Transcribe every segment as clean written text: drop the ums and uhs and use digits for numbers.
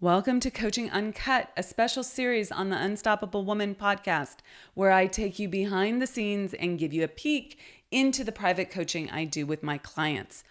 Welcome to Coaching Uncut, a special series on the Unstoppable Woman podcast, where I take you behind the scenes and give you a peek into the private coaching I do with my clients.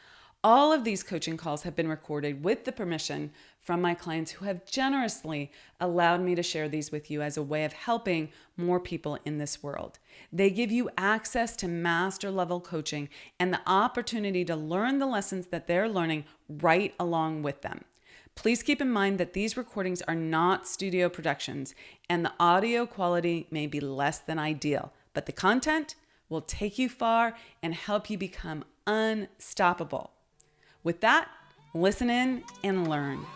All of these coaching calls have been recorded with the permission from my clients who have generously allowed me to share these with you as a way of helping more people in this world. They give you access to master level coaching and the opportunity to learn the lessons that they're learning right along with them. Please keep in mind that these recordings are not studio productions and the audio quality may be less than ideal, but the content will take you far and help you become unstoppable. With that, listen in and learn.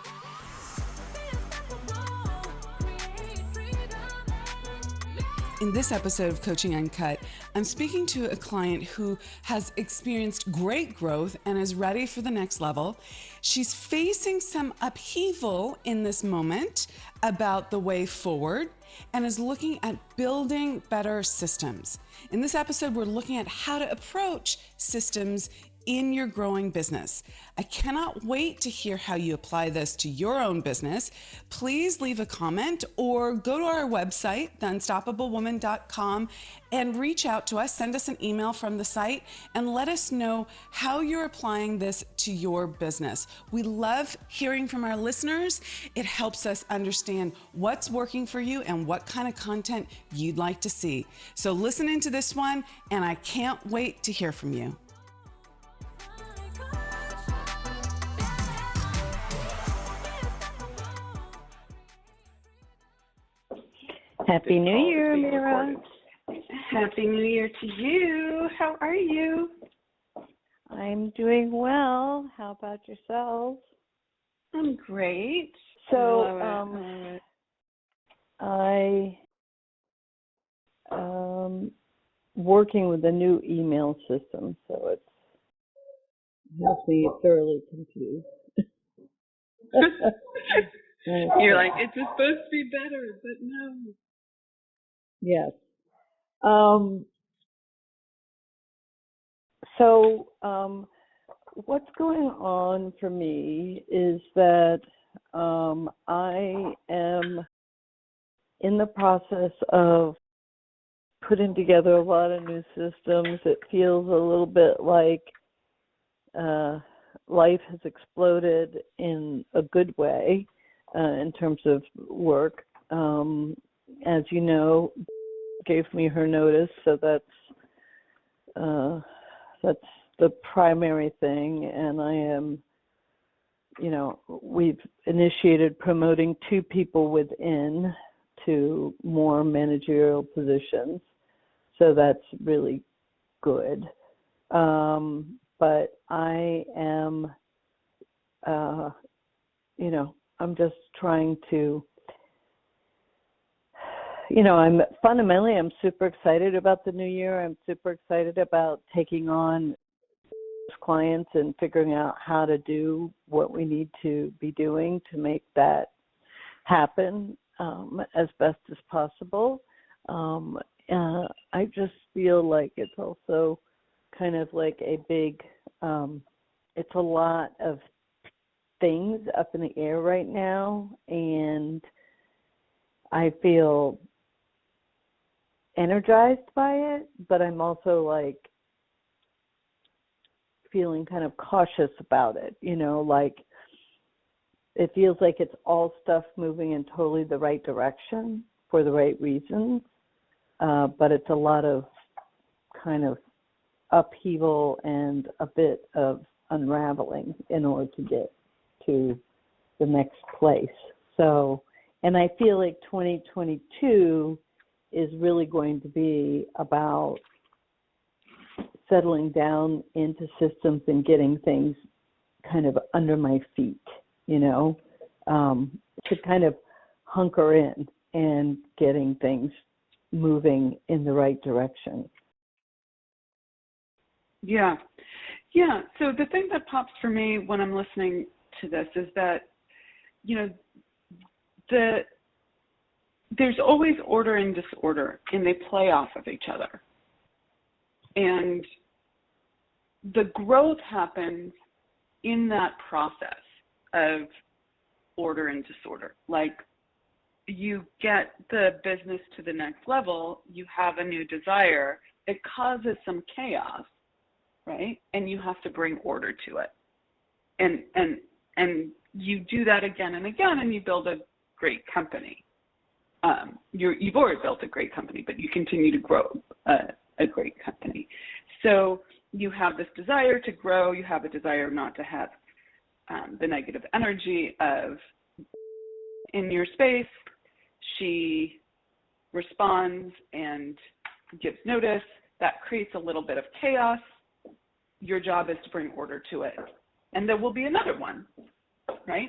In this episode of Coaching Uncut, I'm speaking to a client who has experienced great growth and is ready for the next level. She's facing some upheaval in this moment about the way forward and is looking at building better systems. In this episode, we're looking at how to approach systems in your growing business. I cannot wait to hear how you apply this to your own business. Please leave a comment or go to our website, theunstoppablewoman.com, and reach out to us. Send us an email from the site and let us know how you're applying this to your business. We love hearing from our listeners. It helps us understand what's working for you and what kind of content you'd like to see. So listen into this one, and I can't wait to hear from you. Happy New Year, Amira. Happy New Year to you. How are you? I'm doing well. How about yourself? I'm great. So, I working with a new email system, so it's helped me thoroughly confused. You're like, it's supposed to be better, but no. Yes. What's going on for me is that I am in the process of putting together a lot of new systems. It feels a little bit like life has exploded in a good way in terms of work. As you know, gave me her notice, so that's the primary thing, and I am, we've initiated promoting 2 people within to more managerial positions, so that's really good. But I am, I'm just trying to, I'm super excited about the new year. I'm super excited about taking on clients and figuring out how to do what we need to be doing to make that happen as best as possible. I just feel like it's also kind of like a big, it's a lot of things up in the air right now, and I feel energized by it, but I'm also like feeling kind of cautious about it, like it feels like it's all stuff moving in totally the right direction for the right reasons, but it's a lot of kind of upheaval and a bit of unraveling in order to get to the next place. So, and I feel like 2022 is really going to be about settling down into systems and getting things kind of under my feet, to kind of hunker in and getting things moving in the right direction. Yeah. So the thing that pops for me when I'm listening to this is that, there's always order and disorder, and they play off of each other. And the growth happens in that process of order and disorder. Like, you get the business to the next level, you have a new desire, it causes some chaos, right? And you have to bring order to it. And you do that again and again, and you build a great company. You've already built a great company, but you continue to grow a great company. So you have this desire to grow, you have a desire not to have the negative energy of in your space. She responds and gives notice. That creates a little bit of chaos. Your job is to bring order to it. And there will be another one, right?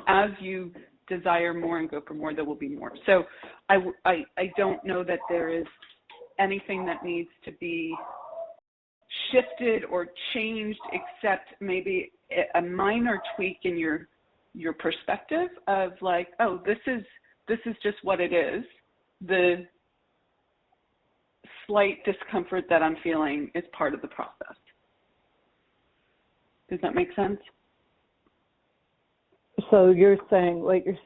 As you desire more and go for more, there will be more. So I don't know that there is anything that needs to be shifted or changed, except maybe a minor tweak in your perspective of like, oh, this is just what it is. The slight discomfort that I'm feeling is part of the process. Does that make sense? So what you're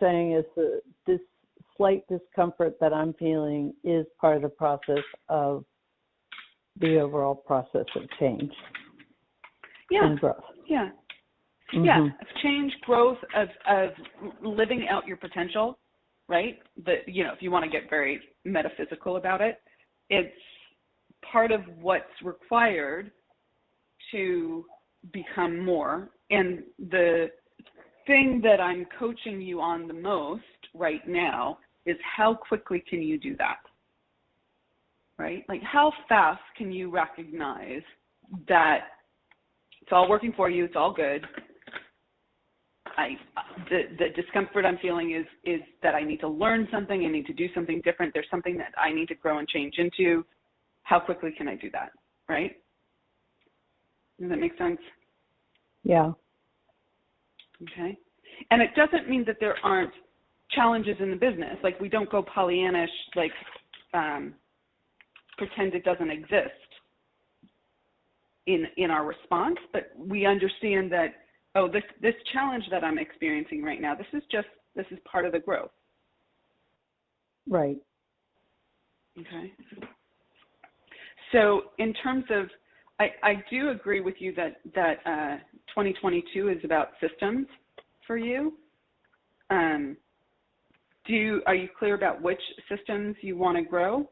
saying is this slight discomfort that I'm feeling is part of the process of the overall process of change and growth. Yeah. Mm-hmm. Yeah. Of change, growth, of living out your potential, right? If you want to get very metaphysical about it, it's part of what's required to become more. And the thing that I'm coaching you on the most right now is how quickly can you do that, right? Like, how fast can you recognize that it's all working for you, it's all good. The discomfort I'm feeling is that I need to learn something, I need to do something different, there's something that I need to grow and change into. How quickly can I do that, right? Does that make sense? Yeah. Okay. And it doesn't mean that there aren't challenges in the business. Like, we don't go Pollyannish, like pretend it doesn't exist in our response, but we understand that, oh, this challenge that I'm experiencing right now, this is part of the growth. Right. Okay. So in terms of, I do agree with you that 2022 is about systems for you. Are you clear about which systems you want to grow?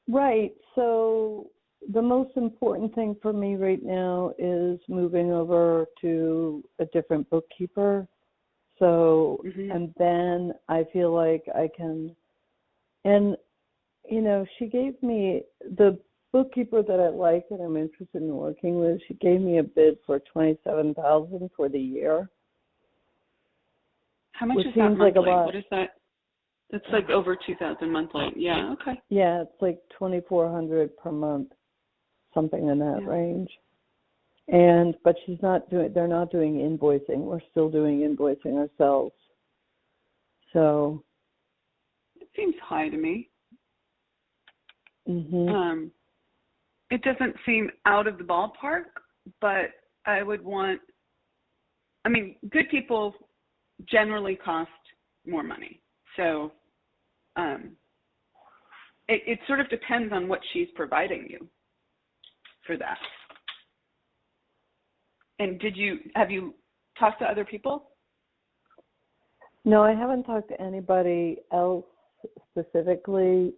Right. So the most important thing for me right now is moving over to a different bookkeeper. So, and then I feel like I can, and, she gave me the bookkeeper that I like and I'm interested in working with. She gave me a bid for $27,000 for the year. How much which is that seems monthly? like a lot. What is that? That's like over $2,000 monthly. Yeah. Okay. Yeah, it's like $2,400 per month, something in that range. But they're not doing invoicing. We're still doing invoicing ourselves. So it seems high to me. It doesn't seem out of the ballpark, but good people generally cost more money. So it sort of depends on what she's providing you for that. And have you talked to other people? No, I haven't talked to anybody else specifically.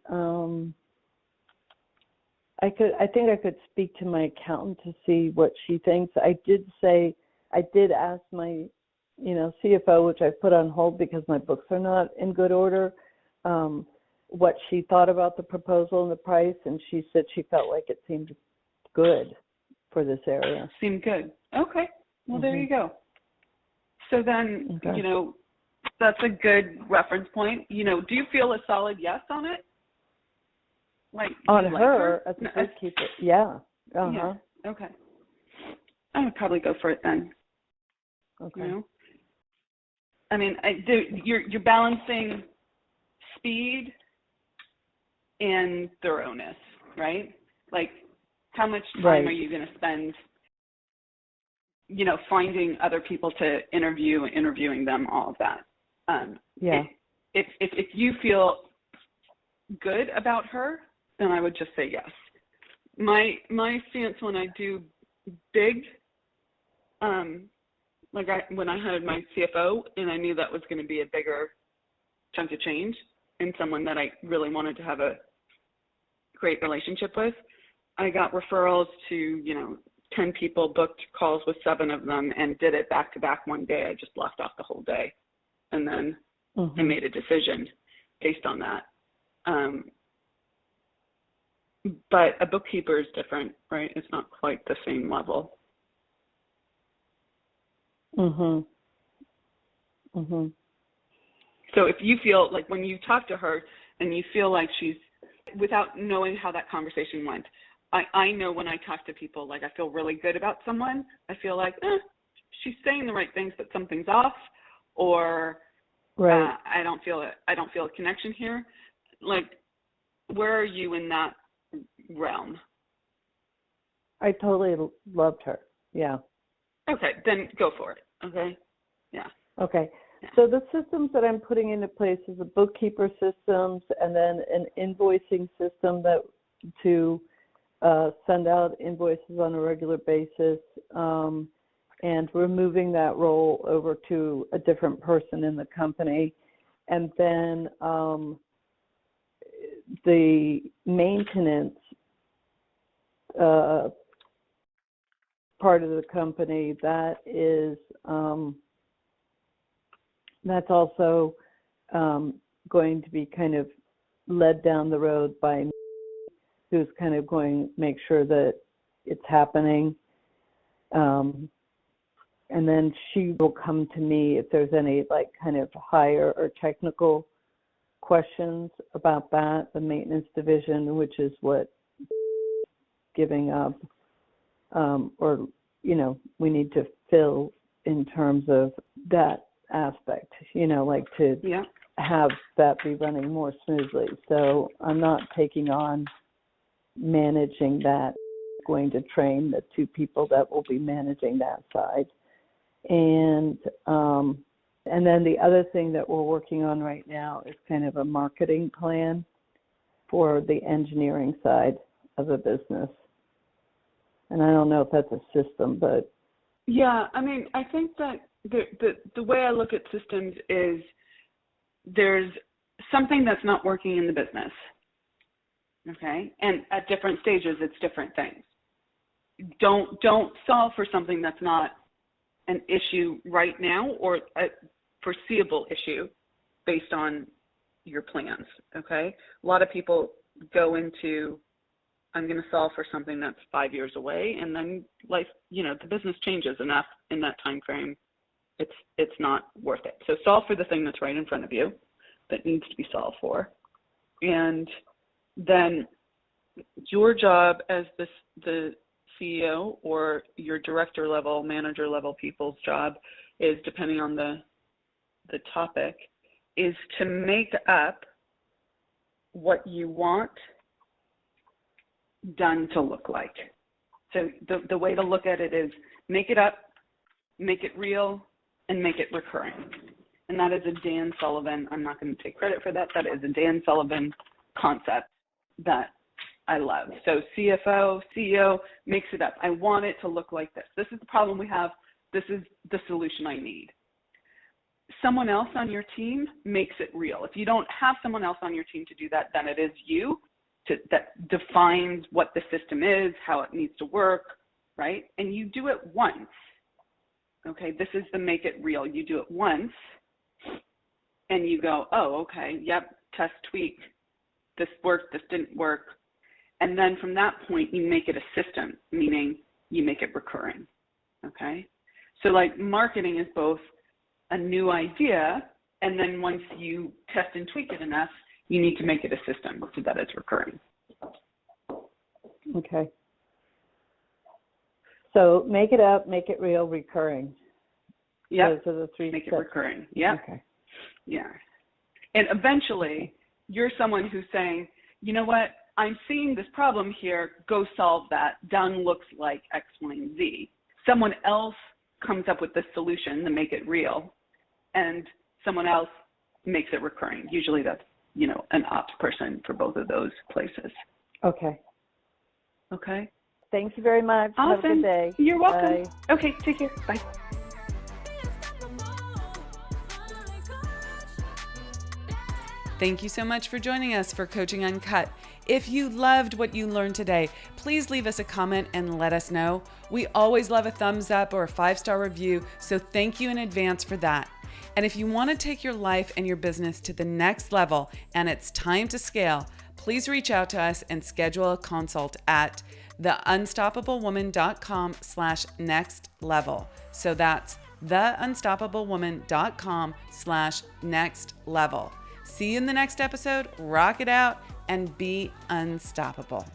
I think I could speak to my accountant to see what she thinks. I did ask my, CFO, which I put on hold because my books are not in good order, what she thought about the proposal and the price, and she said she felt like it seemed good for this area. Seemed good. Okay. Well, there you go. So then, that's a good reference point. Do you feel a solid yes on it? Like on her as a bookkeeper? Yeah. Yeah. Okay. I would probably go for it then. Okay. You're balancing speed and thoroughness, right? Like, how much time are you going to spend finding other people to interviewing them, all of that. If you feel good about her, then I would just say yes. My stance when I do big, when I had my CFO and I knew that was going to be a bigger chunk of change and someone that I really wanted to have a great relationship with, I got referrals to, 10 people, booked calls with 7 of them, and did it back to back one day. I just blocked off the whole day. And then I made a decision based on that. But a bookkeeper is different, right? It's not quite the same level. So if you feel like when you talk to her and you feel like she's, without knowing how that conversation went, I know when I talk to people, like I feel really good about someone, I feel like, she's saying the right things, but something's off, or I don't feel a connection here. Like, where are you in that realm? I totally loved her. Yeah. Okay, then go for it. Okay. Yeah. Okay. Yeah. So the systems that I'm putting into place is a bookkeeper systems, and then an invoicing system that to send out invoices on a regular basis, and removing that role over to a different person in the company. And then the maintenance part of the company, that is that's also going to be kind of led down the road by me, who's kind of going to make sure that it's happening. And then she will come to me if there's any like kind of higher or technical questions about that, the maintenance division, which is what giving up, or, we need to fill in terms of that aspect, like to have that be running more smoothly. So I'm not taking on managing that, going to train the 2 people that will be managing that side. And then the other thing that we're working on right now is kind of a marketing plan for the engineering side of the business. And I don't know if that's a system, but yeah, I mean, I think that the way I look at systems is there's something that's not working in the business. Okay, and at different stages, it's different things. Don't solve for something that's not an issue right now or a foreseeable issue based on your plans. Okay, a lot of people go into, I'm going to solve for something that's 5 years away, and then life, the business changes enough in that time frame. It's not worth it. So solve for the thing that's right in front of you that needs to be solved for, and then your job as the CEO or your director level, manager level people's job is, depending on the topic, is to make up what you want done to look like. So the way to look at it is make it up, make it real, and make it recurring. And that is a Dan Sullivan, I'm not going to take credit for that, that is a Dan Sullivan concept that I love. So CFO, CEO makes it up. I want it to look like this. This is the problem we have. This is the solution I need. Someone else on your team makes it real. If you don't have someone else on your team to do that, then it is you that defines what the system is, how it needs to work, right? And you do it once. Okay, this is the make it real. You do it once and you go, oh, okay, yep, test, tweak. This worked, this didn't work. And then from that point, you make it a system, meaning you make it recurring, okay? So like marketing is both a new idea, and then once you test and tweak it enough, you need to make it a system so that it's recurring. Okay. So make it up, make it real, recurring. Yeah. Those are the 3 make steps. It recurring. Yeah. Okay. Yeah. And eventually, you're someone who's saying, you know what, I'm seeing this problem here, go solve that. Done looks like X, Y, and Z. Someone else comes up with the solution to make it real, and someone else makes it recurring. Usually that's, an ops person for both of those places. Okay. Okay. Thank you very much. Awesome. Have a good day. You're welcome. Bye. Okay, take care. Bye. Thank you so much for joining us for Coaching Uncut. If you loved what you learned today, please leave us a comment and let us know. We always love a thumbs up or a 5-star review, so thank you in advance for that. And if you want to take your life and your business to the next level and it's time to scale, please reach out to us and schedule a consult at theunstoppablewoman.com/next level. So that's theunstoppablewoman.com/next level. See you in the next episode. Rock it out and be unstoppable.